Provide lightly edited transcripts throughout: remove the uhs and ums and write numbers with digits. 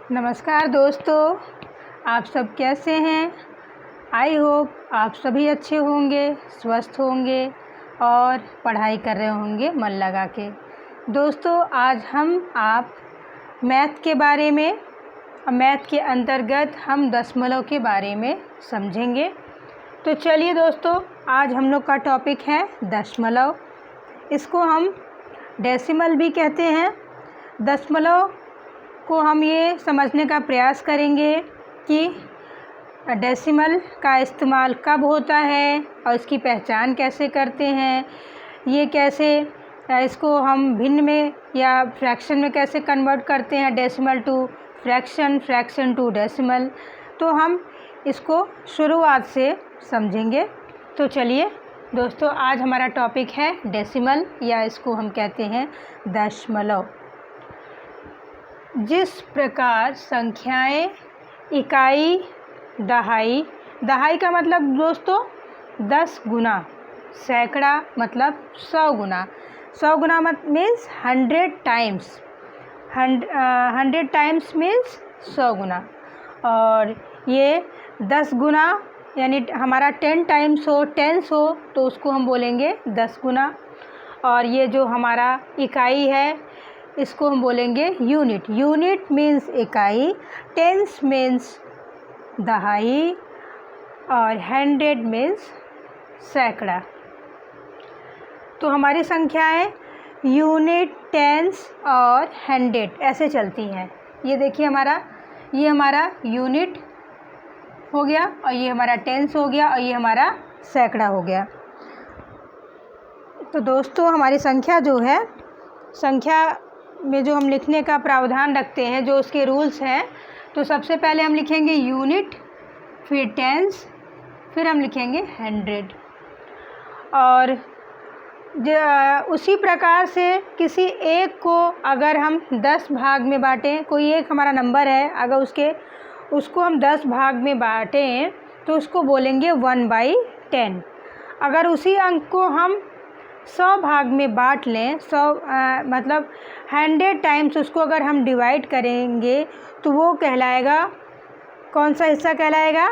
नमस्कार दोस्तों, आप सब कैसे हैं। आई होप आप सभी अच्छे होंगे, स्वस्थ होंगे और पढ़ाई कर रहे होंगे मन लगा के। दोस्तों, आज आप मैथ के बारे में, मैथ के अंतर्गत हम दशमलव के बारे में समझेंगे। तो चलिए दोस्तों, आज हम लोग का टॉपिक है दशमलव। इसको हम डेसिमल भी कहते हैं। दशमलव को हम ये समझने का प्रयास करेंगे कि डेसिमल का इस्तेमाल कब होता है और इसकी पहचान कैसे करते हैं, ये कैसे इसको हम भिन्न में या फ्रैक्शन में कैसे कन्वर्ट करते हैं, decimal to fraction, fraction to decimal. तो हम इसको शुरुआत से समझेंगे। तो चलिए दोस्तों, आज हमारा टॉपिक है डेसिमल या इसको हम कहते हैं दशमलव। जिस प्रकार संख्याएं इकाई, दहाई, दहाई का मतलब दोस्तों 10 गुना, सैकड़ा मतलब 100 गुना, 100 गुना मीन्स 100 टाइम्स, 100 टाइम्स मीन्स 100 गुना। और ये 10 गुना यानी हमारा 10 टाइम्स हो, 10 हो तो उसको हम बोलेंगे 10 गुना। और ये जो हमारा इकाई है इसको हम बोलेंगे यूनिट। यूनिट मीन्स इकाई, टेंस मीन्स दहाई और 100 मीन्स सैकड़ा। तो हमारी संख्याएं यूनिट, टेंस और 100 ऐसे चलती हैं। ये देखिए ये हमारा यूनिट हो गया और ये हमारा टेंस हो गया और ये हमारा सैकड़ा हो गया। तो दोस्तों, हमारी संख्या जो है, संख्या में जो हम लिखने का प्रावधान रखते हैं, जो उसके रूल्स हैं, तो सबसे पहले हम लिखेंगे यूनिट, फिर टेंस, फिर हम लिखेंगे 100। और उसी प्रकार से किसी एक को अगर हम 10 भाग में बांटें, कोई एक हमारा नंबर है, अगर उसको हम 10 भाग में बांटें तो उसको बोलेंगे 1/10। अगर उसी अंक को हम 100 भाग में बांट लें, 100 मतलब 100 टाइम्स उसको अगर हम डिवाइड करेंगे तो वो कहलाएगा, कौन सा हिस्सा कहलाएगा,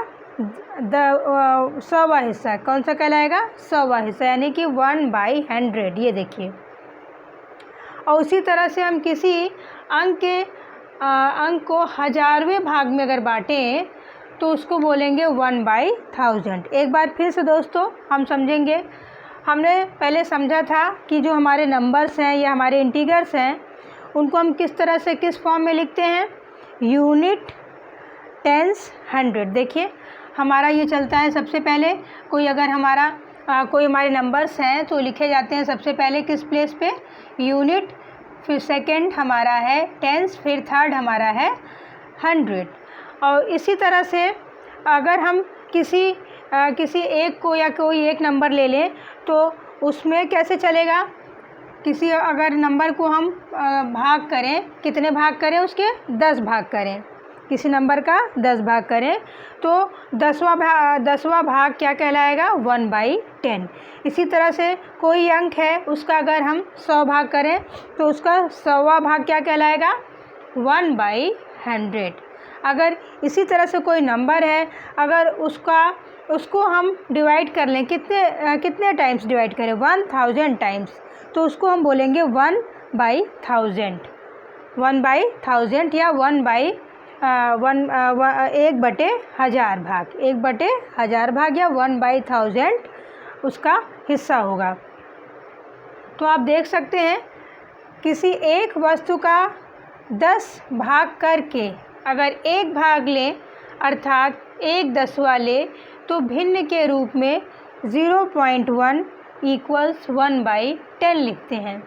100वां हिस्सा। कौन सा कहलाएगा, 100वां हिस्सा, यानी कि 1/100। ये देखिए। और उसी तरह से हम किसी अंक को 1000वें भाग में अगर बांटें तो उसको बोलेंगे 1/1000। एक बार फिर से दोस्तों हम समझेंगे। हमने पहले समझा था कि जो हमारे नंबर्स हैं या हमारे इंटीगर्स हैं उनको हम किस तरह से, किस फॉर्म में लिखते हैं, यूनिट, टेंस, 100। देखिए हमारा ये चलता है। सबसे पहले कोई हमारे नंबर्स हैं तो लिखे जाते हैं सबसे पहले किस प्लेस पे, यूनिट, फिर सेकंड हमारा है टेंस, फिर थर्ड हमारा है 100। और इसी तरह से अगर हम किसी एक को या कोई एक नंबर ले लें तो उसमें कैसे चलेगा, किसी अगर नंबर को हम भाग करें, कितने भाग करें, उसके 10 भाग करें, किसी नंबर का 10 भाग करें तो 10वां भाग क्या कहलाएगा, 1/10। इसी तरह से कोई अंक है उसका अगर हम 100 भाग करें तो उसका 100वां भाग क्या कहलाएगा, 1/100। अगर इसी तरह से कोई नंबर है, अगर उसको हम डिवाइड कर लें, कितने टाइम्स डिवाइड करें, 1000 टाइम्स, तो उसको हम बोलेंगे 1/1000, 1/1000 या 1/1000 भाग, 1/1000 भाग या 1/1000 उसका हिस्सा होगा। तो आप देख सकते हैं किसी एक वस्तु का 10 भाग करके अगर एक भाग लें अर्थात 1/10वां लें तो भिन्न के रूप में 0.1 = 1/10 लिखते हैं।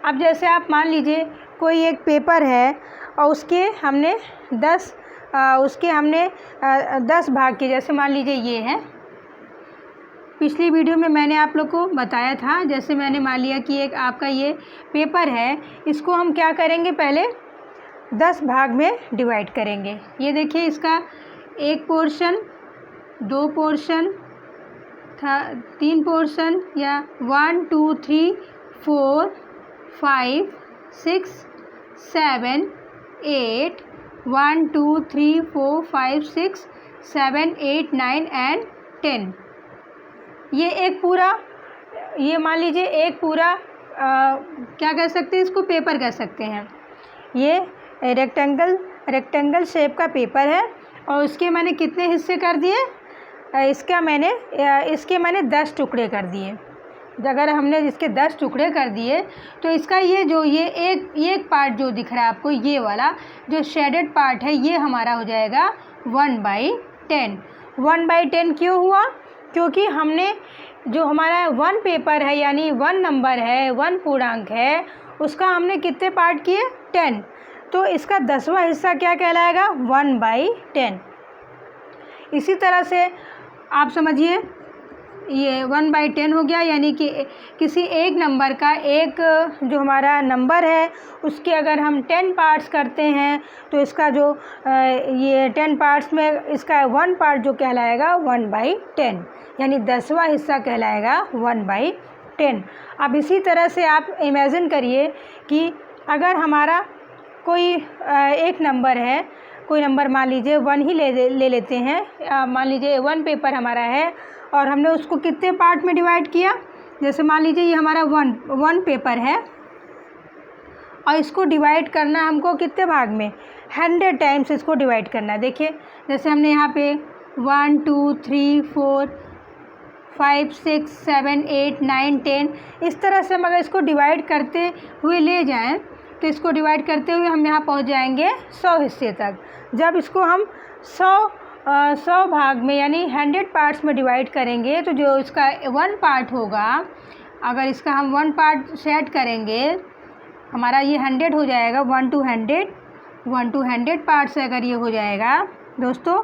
अब जैसे आप मान लीजिए कोई एक पेपर है और उसके हमने 10 भाग किए। जैसे मान लीजिए ये है, पिछली वीडियो में मैंने आप लोग को बताया था, जैसे मैंने मान लिया कि एक आपका ये पेपर है, इसको हम क्या करेंगे, पहले 10 भाग में डिवाइड करेंगे। ये देखिए, इसका एक पोर्शन, 2 पोर्शन, 3 पोर्शन या 1 2 3 4 5 6 7 8 1 2 3 4 5 6 7 8 9 एंड 10। ये एक पूरा, ये मान लीजिए एक पूरा क्या कह सकते हैं, इसको पेपर कह सकते हैं। ये रेक्टेंगल शेप का पेपर है और उसके मैंने कितने हिस्से कर दिए, इसके मैंने 10 टुकड़े कर दिए। अगर हमने इसके 10 टुकड़े कर दिए तो इसका ये एक पार्ट जो दिख रहा है आपको, ये वाला जो शेडेड पार्ट है, ये हमारा हो जाएगा 1/10। 1/10 क्यों हुआ? क्योंकि हमने जो हमारा 1 पेपर है यानी 1 नंबर है, 1 पूर्णांक है, उसका हमने कितने पार्ट किए? 10। तो इसका 10वां हिस्सा क्या कहलाएगा? 1/10। इसी तरह से आप समझिए, ये 1/10 हो गया, यानी कि किसी एक नंबर का, एक जो हमारा नंबर है उसके अगर हम 10 पार्ट्स करते हैं तो इसका जो ये 10 पार्ट्स में इसका 1 पार्ट जो कहलाएगा 1/10, यानी 10वां हिस्सा कहलाएगा 1/10। अब इसी तरह से आप इमेजिन करिए कि अगर हमारा कोई एक नंबर है, कोई नंबर मान लीजिए 1 ही ले लेते हैं, मान लीजिए 1 पेपर हमारा है और हमने उसको कितने पार्ट में डिवाइड किया। जैसे मान लीजिए ये हमारा 1 पेपर है और इसको डिवाइड करना हमको कितने भाग में? 100 टाइम्स इसको डिवाइड करना है। देखिए जैसे हमने यहाँ पे 1 2 3 4 5 6 7 8 9 10, इस तरह से हम अगर इसको डिवाइड करते हुए ले जाएं तो इसको डिवाइड करते हुए हम यहाँ पहुँच जाएंगे 100 हिस्से तक। जब इसको हम 100 भाग में यानी 100 पार्ट्स में डिवाइड करेंगे तो जो इसका 1 पार्ट होगा, अगर इसका हम 1 पार्ट सेट करेंगे, हमारा ये 100 हो जाएगा। 1 to 100 पार्ट्स अगर ये हो जाएगा दोस्तों,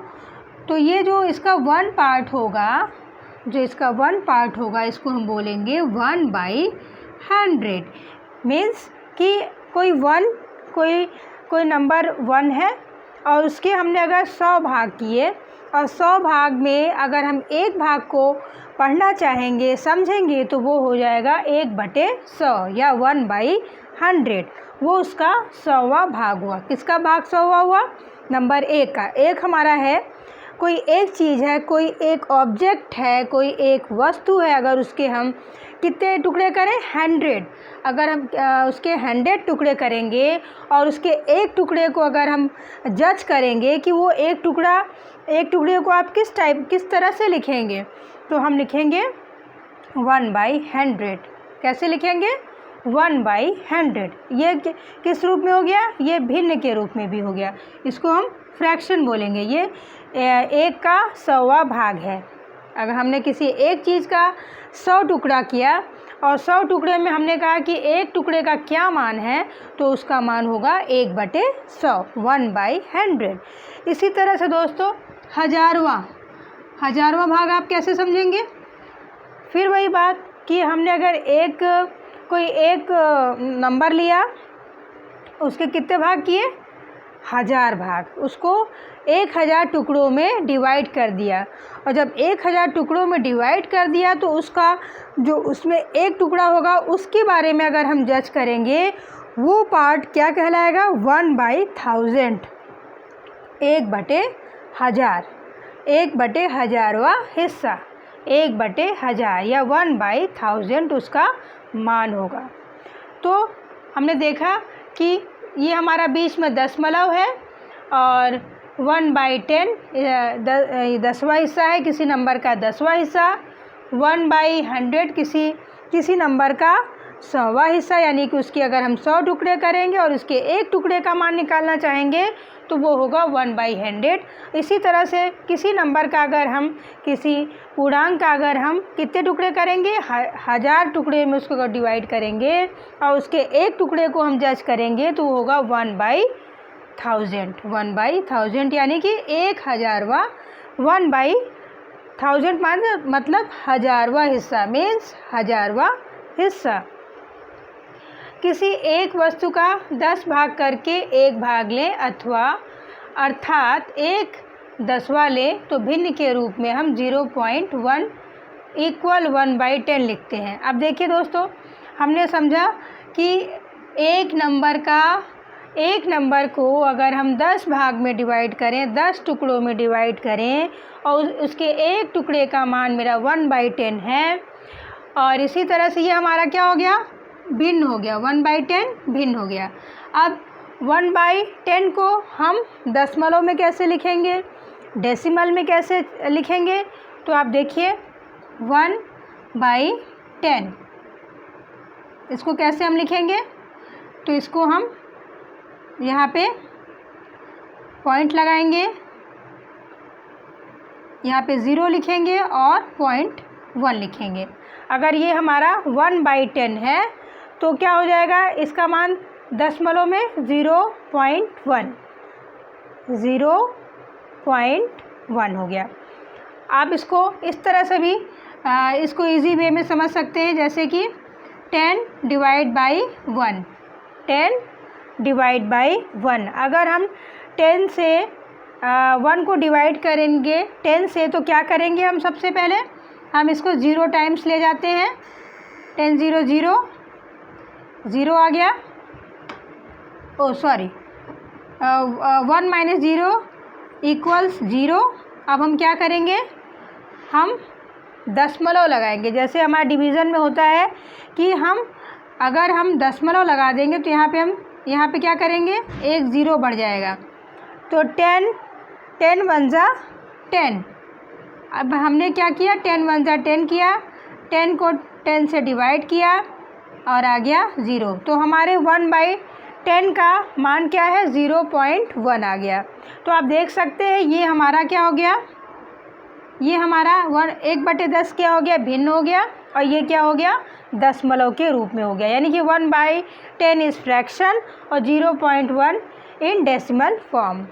तो ये जो इसका 1 पार्ट होगा, जो इसका 1 पार्ट होगा, इसको हम बोलेंगे 1/100। मीन्स कि कोई नंबर 1 है और उसके हमने अगर 100 भाग किए और 100 भाग में अगर हम एक भाग को पढ़ना चाहेंगे, समझेंगे, तो वो हो जाएगा 1/100 या 1/100। वो उसका 100वां भाग हुआ। किसका भाग 100वां हुआ? नंबर 1 का। एक हमारा है, कोई एक चीज़ है, कोई एक ऑब्जेक्ट है, कोई एक वस्तु है, अगर उसके हम कितने टुकड़े करें? 100। अगर हम उसके 100 टुकड़े करेंगे और उसके एक टुकड़े को अगर हम जज करेंगे कि वो एक टुकड़े को आप किस तरह से लिखेंगे, तो हम लिखेंगे 1/100। कैसे लिखेंगे? 1/100। ये किस रूप में हो गया? ये भिन्न के रूप में भी हो गया। इसको हम फ्रैक्शन बोलेंगे। ये 1 का 100वां भाग है। अगर हमने किसी एक चीज़ का 100 टुकड़ा किया और 100 टुकड़े में हमने कहा कि एक टुकड़े का क्या मान है, तो उसका मान होगा 1/100, 1/100। इसी तरह से दोस्तों हजारवां भाग आप कैसे समझेंगे? फिर वही बात कि हमने अगर कोई एक नंबर लिया, उसके कितने भाग किए? 1000 भाग। उसको 1000 टुकड़ों में डिवाइड कर दिया और जब 1000 टुकड़ों में डिवाइड कर दिया तो उसका जो उसमें एक टुकड़ा होगा उसके बारे में अगर हम जज करेंगे, वो पार्ट क्या कहलाएगा? 1/1000, 1/1000, 1/1000वां हिस्सा, 1/1000 या 1/1000 उसका मान होगा। तो हमने देखा कि ये हमारा बीच में दशमलव है और 1/10 10वां हिस्सा है, किसी नंबर का 10वां हिस्सा। 1/100 किसी नंबर का 100वां हिस्सा, यानी कि उसके अगर हम 100 टुकड़े करेंगे और उसके एक टुकड़े का मान निकालना चाहेंगे तो वो होगा 1/100। इसी तरह से किसी नंबर का अगर हम, किसी पूर्णांक का अगर हम कितने टुकड़े करेंगे? 1000 टुकड़े में उसको अगर डिवाइड करेंगे और उसके एक टुकड़े को हम जज करेंगे तो होगा 1/1000, 1/1000, यानी कि 1000वां। 1/1000 मतलब 1000वां हिस्सा, मीन्स 1000वां हिस्सा। किसी एक वस्तु का 10 भाग करके एक भाग लें अर्थात 1/10वां लें तो भिन्न के रूप में हम 0.1 = 1/10 लिखते हैं। अब देखिए दोस्तों, हमने समझा कि एक नंबर का एक नंबर को अगर हम 10 भाग में डिवाइड करें, 10 टुकड़ों में डिवाइड करें और उसके एक टुकड़े का मान मेरा 1/10 है। और इसी तरह से ये हमारा क्या हो गया, भिन्न हो गया, 1/10 भिन्न हो गया। अब 1/10 को हम दशमलव में कैसे लिखेंगे, डेसिमल में कैसे लिखेंगे, तो आप देखिए 1/10 इसको कैसे हम लिखेंगे। तो इसको हम यहाँ पे पॉइंट लगाएंगे, यहाँ पे 0 लिखेंगे और 0.1 लिखेंगे। अगर ये हमारा 1/10 है तो क्या हो जाएगा, इसका मान दशमलव में 0.1 हो गया। आप इसको इस तरह से भी इसको इजी वे में समझ सकते हैं, जैसे कि 10 डिवाइड बाई 1, 10 डिवाइड बाई 1। अगर हम 10 से 1 को डिवाइड करेंगे 10 से, तो क्या करेंगे हम, सबसे पहले हम इसको 0 टाइम्स ले जाते हैं। 10 0 0 0 आ गया, ओ सॉरी 1 माइनस 0 इक्वल्स 0। अब हम क्या करेंगे, हम दशमलव लगाएंगे। जैसे हमारा डिवीज़न में होता है कि अगर हम दशमलव लगा देंगे तो यहाँ पे क्या करेंगे, एक 0 बढ़ जाएगा। तो 10 1 जा 10। अब हमने क्या किया, 10 1 जा 10 किया, 10 को 10 से डिवाइड किया और आ गया 0। तो हमारे 1/10 का मान क्या है, 0.1 आ गया। तो आप देख सकते हैं ये हमारा क्या हो गया, ये हमारा 1/10 क्या हो गया, भिन्न हो गया, और ये क्या हो गया, दशमलव के रूप में हो गया। यानी कि 1/10 इज़ फ्रैक्शन और 0.1 इन डेसिमल फॉर्म।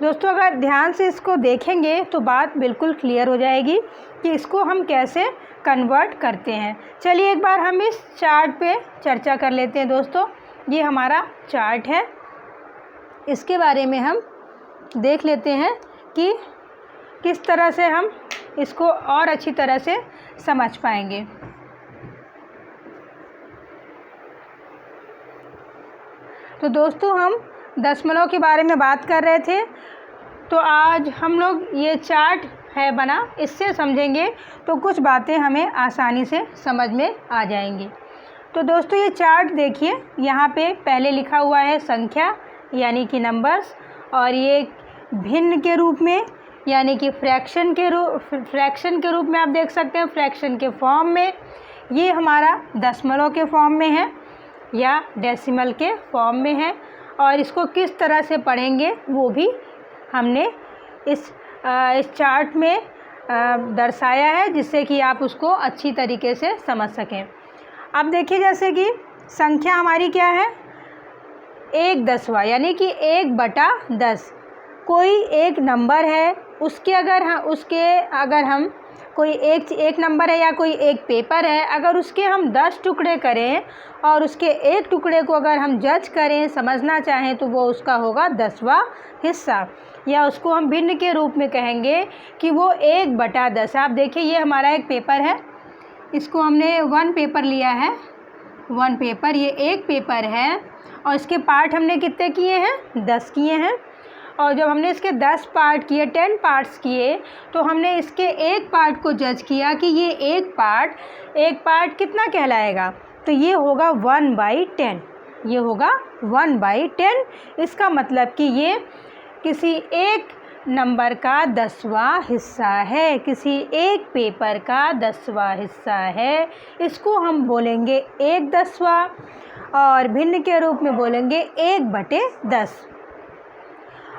दोस्तों अगर ध्यान से इसको देखेंगे तो बात बिल्कुल क्लियर हो जाएगी कि इसको हम कैसे कन्वर्ट करते हैं। चलिए एक बार हम इस चार्ट पे चर्चा कर लेते हैं। दोस्तों ये हमारा चार्ट है, इसके बारे में हम देख लेते हैं कि किस तरह से हम इसको और अच्छी तरह से समझ पाएंगे। तो दोस्तों हम दशमलव के बारे में बात कर रहे थे, तो आज हम लोग ये चार्ट है बना, इससे समझेंगे तो कुछ बातें हमें आसानी से समझ में आ जाएंगी। तो दोस्तों ये चार्ट देखिए, यहाँ पे पहले लिखा हुआ है संख्या यानी कि नंबर्स, और ये भिन्न के रूप में यानी कि फ्रैक्शन के रूप में आप देख सकते हैं, फ्रैक्शन के फॉर्म में। ये हमारा दशमलव के फॉर्म में है या डेसिमल के फॉर्म में है, और इसको किस तरह से पढ़ेंगे वो भी हमने इस चार्ट में दर्शाया है, जिससे कि आप उसको अच्छी तरीके से समझ सकें। अब देखिए जैसे कि संख्या हमारी क्या है, 1/10 यानी कि 1/10। कोई एक नंबर है, उसके अगर हम कोई एक नंबर है या कोई एक पेपर है, अगर उसके हम 10 टुकड़े करें और उसके एक टुकड़े को अगर हम जज करें, समझना चाहें, तो वो उसका होगा 10वां हिस्सा, या उसको हम भिन्न के रूप में कहेंगे कि वो 1/10। आप देखिए ये हमारा एक पेपर है, इसको हमने 1 पेपर लिया है, 1 पेपर, ये एक पेपर है और इसके पार्ट हमने कितने किए हैं, 10 किए हैं। और जब हमने इसके 10 पार्ट किए, 10 पार्ट्स किए, तो हमने इसके एक पार्ट को जज किया कि ये एक पार्ट कितना कहलाएगा, तो ये होगा 1/10, ये होगा 1/10। इसका मतलब कि ये किसी एक नंबर का 10वां हिस्सा है, किसी एक पेपर का 10वां हिस्सा है। इसको हम बोलेंगे 1/10, और भिन्न के रूप में बोलेंगे 1/10।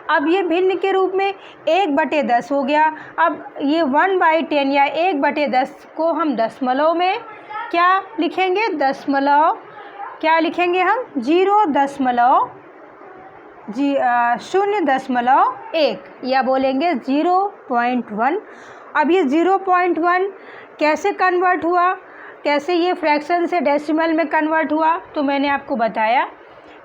अब ये भिन्न के रूप में 1/10 हो गया। अब ये 1/10 या 1/10 को हम दशमलव में क्या लिखेंगे, दशमलव क्या लिखेंगे हम, 0.1 या बोलेंगे 0.1। अब ये 0.1 कैसे कन्वर्ट हुआ, कैसे ये फ्रैक्शन से डेसिमल में कन्वर्ट हुआ, तो मैंने आपको बताया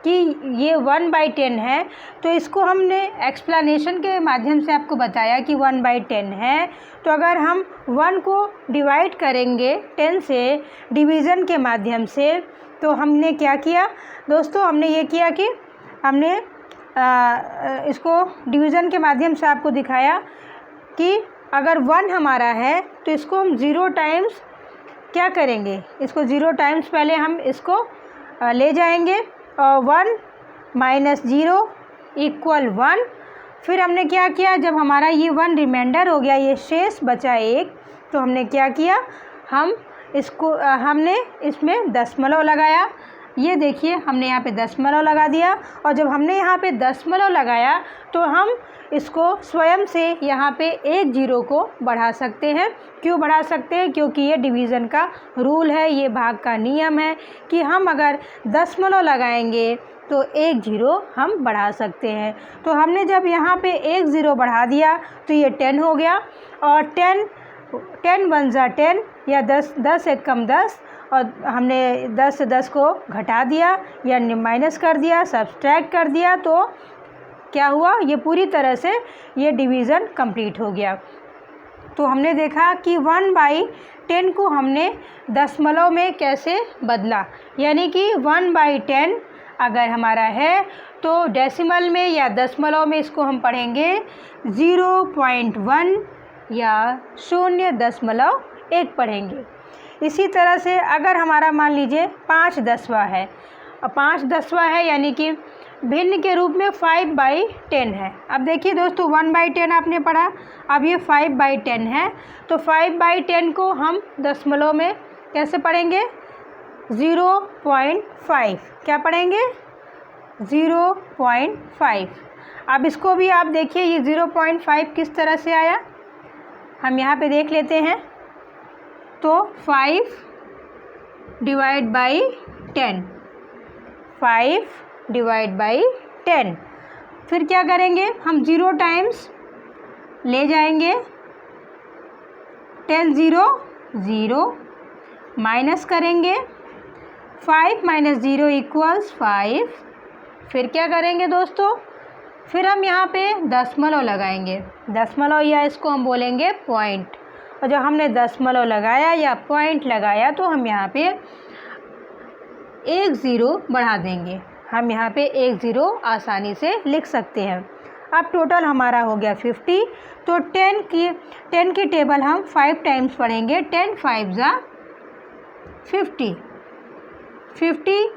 कि ये 1/10 है, तो इसको हमने एक्सप्लेनेशन के माध्यम से आपको बताया कि 1/10 है। तो अगर हम 1 को डिवाइड करेंगे 10 से डिवीज़न के माध्यम से, तो हमने क्या किया दोस्तों, हमने ये किया कि हमने इसको डिवीज़न के माध्यम से आपको दिखाया कि अगर 1 हमारा है तो इसको हम 0 टाइम्स क्या करेंगे, इसको 0 टाइम्स पहले हम इसको ले जाएंगे और 1 माइनस 0 इक्वल 1। फिर हमने क्या किया, जब हमारा ये 1 रिमाइंडर हो गया, ये शेष बचा 1, तो हमने क्या किया, हमने इसमें दशमलव लगाया। ये देखिए हमने यहाँ पे दशमलव लगा दिया, और जब हमने यहाँ पे दशमलव लगाया तो हम इसको स्वयं से यहाँ पे एक जीरो को बढ़ा सकते हैं। क्यों बढ़ा सकते हैं? क्योंकि ये डिवीज़न का रूल है, ये भाग का नियम है कि हम अगर दशमलव लगाएंगे तो एक जीरो हम बढ़ा सकते हैं। तो हमने जब यहाँ पे एक ज़ीरो बढ़ा दिया तो ये 10 हो गया, और 10 1 जा 10 या 10 एक कम 10, और हमने 10 से 10 को घटा दिया या माइनस कर दिया, सब्सट्रैक्ट कर दिया, तो क्या हुआ, ये पूरी तरह से ये डिवीज़न कंप्लीट हो गया। तो हमने देखा कि 1/10 को हमने दशमलव में कैसे बदला, यानी कि 1/10 अगर हमारा है तो डेसिमल में या दशमलव में इसको हम पढ़ेंगे 0.1 या 0.1 पढ़ेंगे। इसी तरह से अगर हमारा मान लीजिए 5/10 है, और 5/10 है यानी कि भिन्न के रूप में 5/10 है। अब देखिए दोस्तों 1/10 आपने पढ़ा, अब ये 5/10 है, तो 5/10 को हम दशमलव में कैसे पढ़ेंगे, 0.5। क्या पढ़ेंगे, 0.5। अब इसको भी आप देखिए ये 0.5 किस तरह से आया, हम यहाँ पे देख लेते हैं। तो 5 डिवाइड बाई 10, 5 डिवाइड बाई 10। फिर क्या करेंगे, हम 0 टाइम्स ले जाएंगे, 10 0 0, माइनस करेंगे, 5 माइनस 0 इक्वल्स 5। फिर क्या करेंगे दोस्तों, फिर हम यहाँ पे दशमलव लगाएंगे, दशमलव या इसको हम बोलेंगे पॉइंट, और जब हमने दशमलव लगाया या पॉइंट लगाया तो हम यहाँ पे एक ज़ीरो बढ़ा देंगे। हम यहाँ पे एक ज़ीरो आसानी से लिख सकते हैं। अब टोटल हमारा हो गया 50। तो 10 की टेबल हम 5 टाइम्स पढ़ेंगे, 10 5 जा 50, 50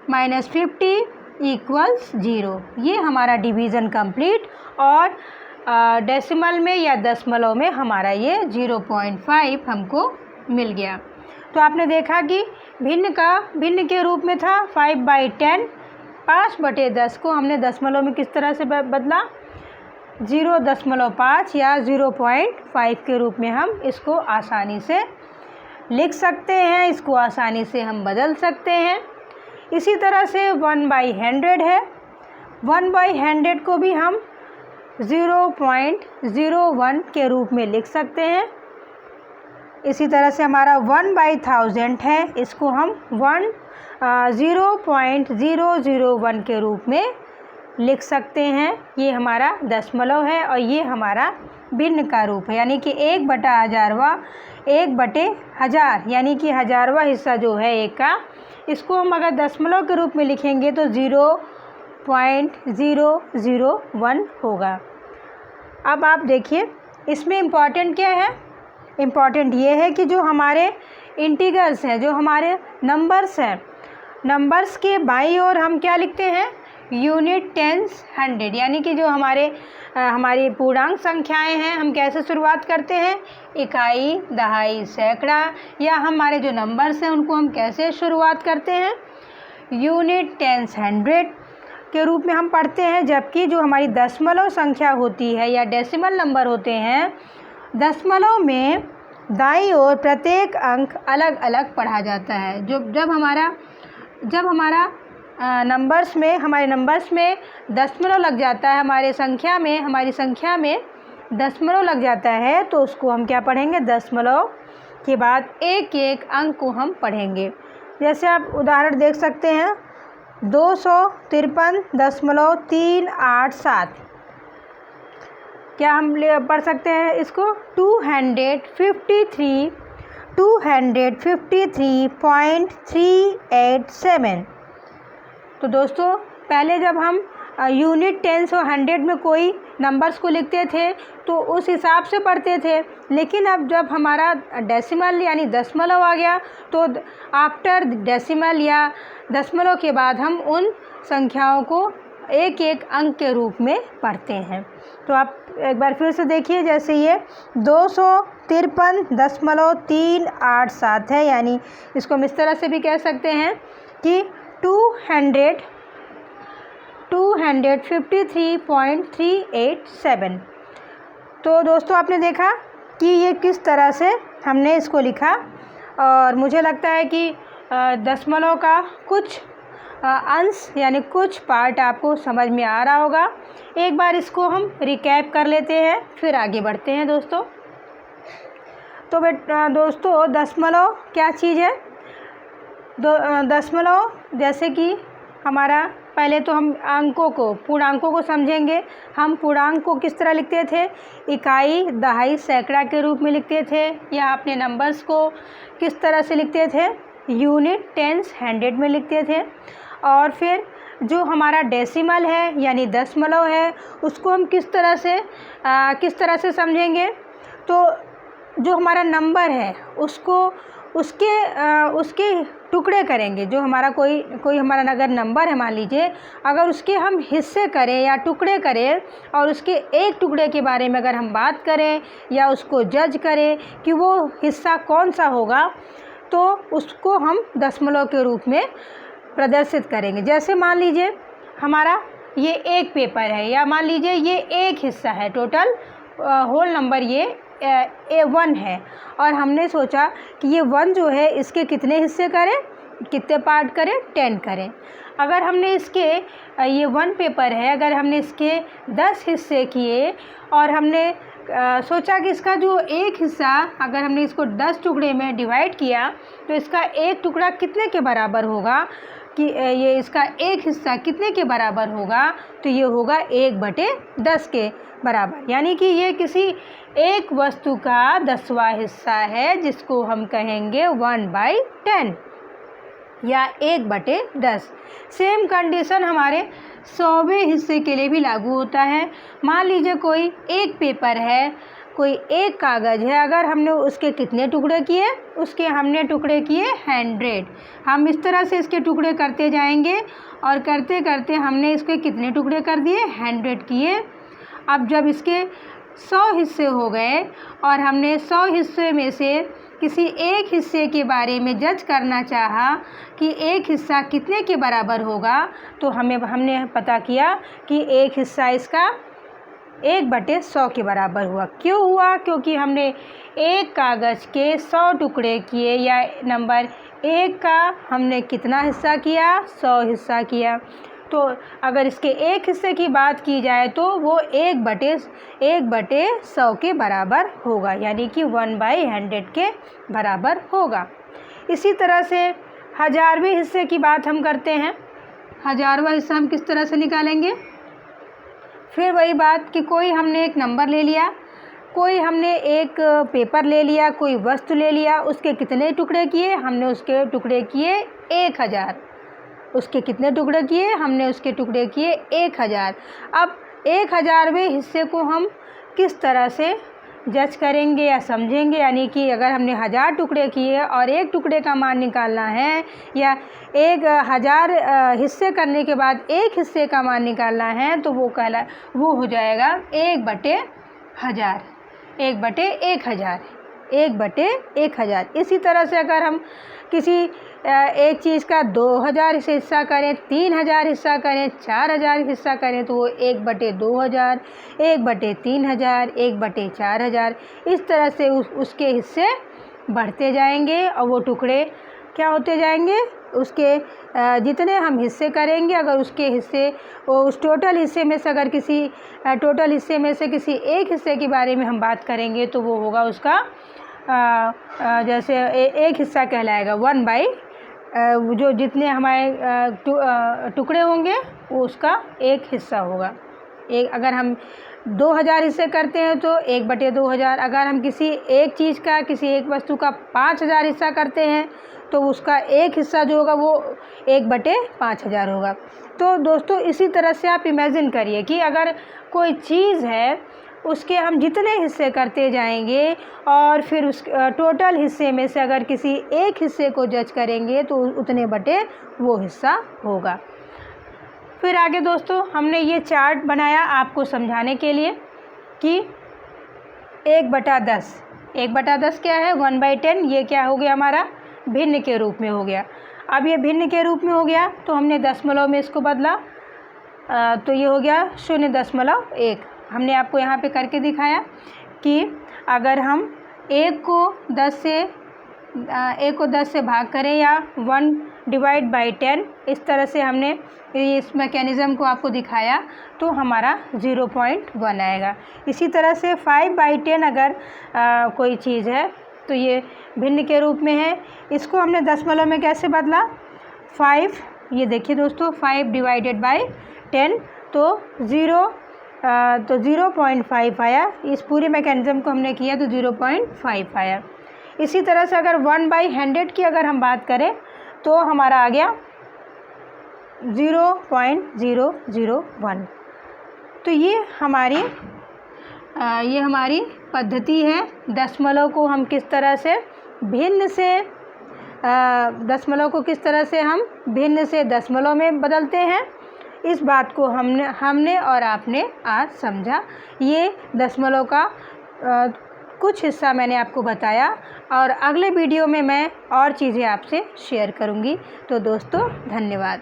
माइनस 50 इक्वल्स 0। ये हमारा डिवीज़न कंप्लीट, और डेसिमल में या दशमलव में हमारा ये 0.5 हमको मिल गया। तो आपने देखा कि भिन्न के रूप में था 5/10, 5/10 को हमने दशमलव में किस तरह से बदला, 0.5 या 0.5 के रूप में हम इसको आसानी से लिख सकते हैं, इसको आसानी से हम बदल सकते हैं। इसी तरह से 1/100 है, 1/100 को भी हम 0.01 के रूप में लिख सकते हैं। इसी तरह से हमारा 1/1000 है, इसको हम 0.001 के रूप में लिख सकते हैं। ये हमारा दशमलव है, और ये हमारा भिन्न का रूप है, यानी कि 1/1000वां 1/1000, यानी कि 1000वां हिस्सा जो है 1 का, इसको हम अगर दशमलव के रूप में लिखेंगे तो 0.001 होगा। अब आप देखिए इसमें इम्पॉर्टेंट क्या है, इम्पॉर्टेंट ये है कि जो हमारे इंटीगर्स हैं, जो हमारे नंबर्स हैं, नंबर्स के बाईं ओर हम क्या लिखते हैं, यूनिट, टेंस, हंड्रेड, यानी कि जो हमारी पूर्णांक संख्याएं हैं, हम कैसे शुरुआत करते हैं, इकाई, दहाई, सैकड़ा, या हमारे जो नंबर्स हैं उनको हम कैसे शुरुआत करते हैं, यूनिट, टेंस, हंड्रेड के रूप में हम पढ़ते हैं। जबकि जो हमारी दशमलव संख्या होती है या डेसिमल नंबर होते हैं, दशमलव में दाईं ओर प्रत्येक अंक अलग अलग पढ़ा जाता है। जब हमारा हमारे नंबर्स में दशमलव लग जाता है, हमारी संख्या में दशमलव लग जाता है, तो उसको हम क्या पढ़ेंगे, दशमलव के बाद एक एक अंक को हम पढ़ेंगे। जैसे आप उदाहरण देख सकते हैं, 253.387, क्या हम पढ़ सकते हैं इसको, 253.387। तो दोस्तों पहले जब हम यूनिट, टेंस और हंड्रेड में कोई नंबर्स को लिखते थे तो उस हिसाब से पढ़ते थे, लेकिन अब जब हमारा डेसिमल यानी दशमलव आ गया तो आफ्टर डेसिमल या दशमलव के बाद हम उन संख्याओं को एक एक अंक के रूप में पढ़ते हैं। तो आप एक बार फिर से देखिए, जैसे ये 253.387 है, यानी इसको हम इस तरह से भी कह सकते हैं कि 253.387। तो दोस्तों आपने देखा कि ये किस तरह से हमने इसको लिखा, और मुझे लगता है कि दशमलव का कुछ अंश यानी कुछ पार्ट आपको समझ में आ रहा होगा। एक बार इसको हम रिकैप कर लेते हैं, फिर आगे बढ़ते हैं दोस्तों। तो दोस्तों दशमलव क्या चीज़ है? दशमलव जैसे कि हमारा, पहले तो हम अंकों को, पूर्णांकों को समझेंगे। हम पूर्णांक को किस तरह लिखते थे? इकाई, दहाई, सैकड़ा के रूप में लिखते थे, या अपने नंबर्स को किस तरह से लिखते थे? यूनिट, टेंस, हंड्रेड में लिखते थे। और फिर जो हमारा डेसिमल है यानी दशमलव है, उसको हम किस तरह से समझेंगे? तो जो हमारा नंबर है उसको उसके टुकड़े करेंगे। जो हमारा कोई हमारा अगर नंबर है मान लीजिए, अगर उसके हम हिस्से करें या टुकड़े करें और उसके एक टुकड़े के बारे में अगर हम बात करें या उसको जज करें कि वो हिस्सा कौन सा होगा, तो उसको हम दशमलव के रूप में प्रदर्शित करेंगे। जैसे मान लीजिए हमारा ये एक पेपर है, या मान लीजिए ये एक हिस्सा है, टोटल होल नंबर ये A1 है, और हमने सोचा कि ये 1 जो है इसके कितने हिस्से करें, कितने पार्ट करें? 10 करें। अगर हमने इसके ये 1 पेपर है, अगर हमने इसके 10 हिस्से किए और हमने सोचा कि इसका जो एक हिस्सा, अगर हमने इसको 10 टुकड़े में डिवाइड किया तो इसका एक टुकड़ा कितने के बराबर होगा, कि ये इसका एक हिस्सा कितने के बराबर होगा? तो ये होगा 1/10 के बराबर, यानी कि ये किसी एक वस्तु का 10वां हिस्सा है, जिसको हम कहेंगे 1/10 या 1/10। सेम कंडीशन हमारे 100वें हिस्से के लिए भी लागू होता है। मान लीजिए कोई एक पेपर है, कोई एक कागज़ है, अगर हमने उसके कितने टुकड़े किए? उसके हमने टुकड़े किए 100। हम इस तरह से इसके टुकड़े करते जाएंगे और करते करते हमने इसके कितने टुकड़े कर दिए? 100 किए। अब जब इसके 100 हिस्से हो गए और हमने 100 हिस्से में से किसी एक हिस्से के बारे में जज करना चाहा कि एक हिस्सा कितने के बराबर होगा, तो हमने पता किया कि एक हिस्सा इसका 1/100 के बराबर हुआ। क्यों हुआ? क्योंकि हमने एक कागज़ के 100 टुकड़े किए, या नंबर 1 का हमने कितना हिस्सा किया? 100 हिस्सा किया। तो अगर इसके एक हिस्से की बात की जाए तो वो 1/100 के बराबर होगा, यानी कि 1/100 के बराबर होगा। इसी तरह से 1000वें हिस्से की बात हम करते हैं। 1000वां हिस्सा हम किस तरह से निकालेंगे? फिर वही बात कि कोई हमने एक नंबर ले लिया, कोई हमने एक पेपर ले लिया, कोई वस्तु ले लिया, उसके कितने टुकड़े किए? हमने उसके टुकड़े किए 1000। उसके कितने टुकड़े किए? हमने उसके टुकड़े किए 1000। अब 1000वें हिस्से को हम किस तरह से जज करेंगे या समझेंगे? यानी कि अगर हमने 1000 टुकड़े किए और एक टुकड़े का मान निकालना है, या 1000 हिस्से करने के बाद एक हिस्से का मान निकालना है, तो वो हो जाएगा 1/1000, 1/1000, 1/1000। इसी तरह से अगर हम किसी एक चीज़ का 2000 हिस्सा करें, 3000 हिस्सा करें, 4000 हिस्सा करें, तो वो 1/2000, 1/3000, 1/4000, इस तरह से उसके हिस्से बढ़ते जाएंगे और वो टुकड़े क्या होते जाएंगे? उसके जितने हम हिस्से करेंगे, अगर उसके हिस्से उस टोटल हिस्से में से अगर किसी टोटल हिस्से में से किसी एक हिस्से के बारे में हम बात करेंगे तो वो होगा उसका जैसे एक हिस्सा कहलाएगा 1/, जो जितने हमारे टुकड़े होंगे वो उसका एक हिस्सा होगा। अगर हम 2000 हिस्से करते हैं तो 1/2000। अगर हम किसी एक चीज़ का, किसी एक वस्तु का 5000 हिस्सा करते हैं तो उसका एक हिस्सा जो होगा वो 1/5000 होगा। तो दोस्तों इसी तरह से आप इमेजिन करिए कि अगर कोई चीज़ है उसके हम जितने हिस्से करते जाएंगे और फिर उस टोटल हिस्से में से अगर किसी एक हिस्से को जज करेंगे तो उतने बटे वो हिस्सा होगा। फिर आगे दोस्तों हमने ये चार्ट बनाया आपको समझाने के लिए कि 1/10, 1/10 क्या है 1/10, ये क्या हो गया हमारा भिन्न के रूप में हो गया। अब ये भिन्न के रूप में हो गया तो हमने दशमलव में इसको बदला, तो ये हो गया 0.1। हमने आपको यहाँ पे करके दिखाया कि अगर हम 1 को 10 से भाग करें या 1/10, इस तरह से हमने इस मैकेनिज़्म को आपको दिखाया तो हमारा 0.1 आएगा। इसी तरह से 5/10 अगर कोई चीज़ है तो ये भिन्न के रूप में है, इसको हमने दशमलव में कैसे बदला 5, ये देखिए दोस्तों 5/10 तो 0.5 आया। इस पूरी मैकेनिज़्म को हमने किया तो 0.5 आया। इसी तरह से अगर 1/100 की अगर हम बात करें तो हमारा आ गया 0.001। तो ये हमारी पद्धति है दशमलव को हम किस तरह से भिन्न से दशमलव में बदलते हैं। इस बात को हमने और आपने आज समझा। ये दशमलव का कुछ हिस्सा मैंने आपको बताया और अगले वीडियो में मैं और चीज़ें आपसे शेयर करूंगी। तो दोस्तों धन्यवाद।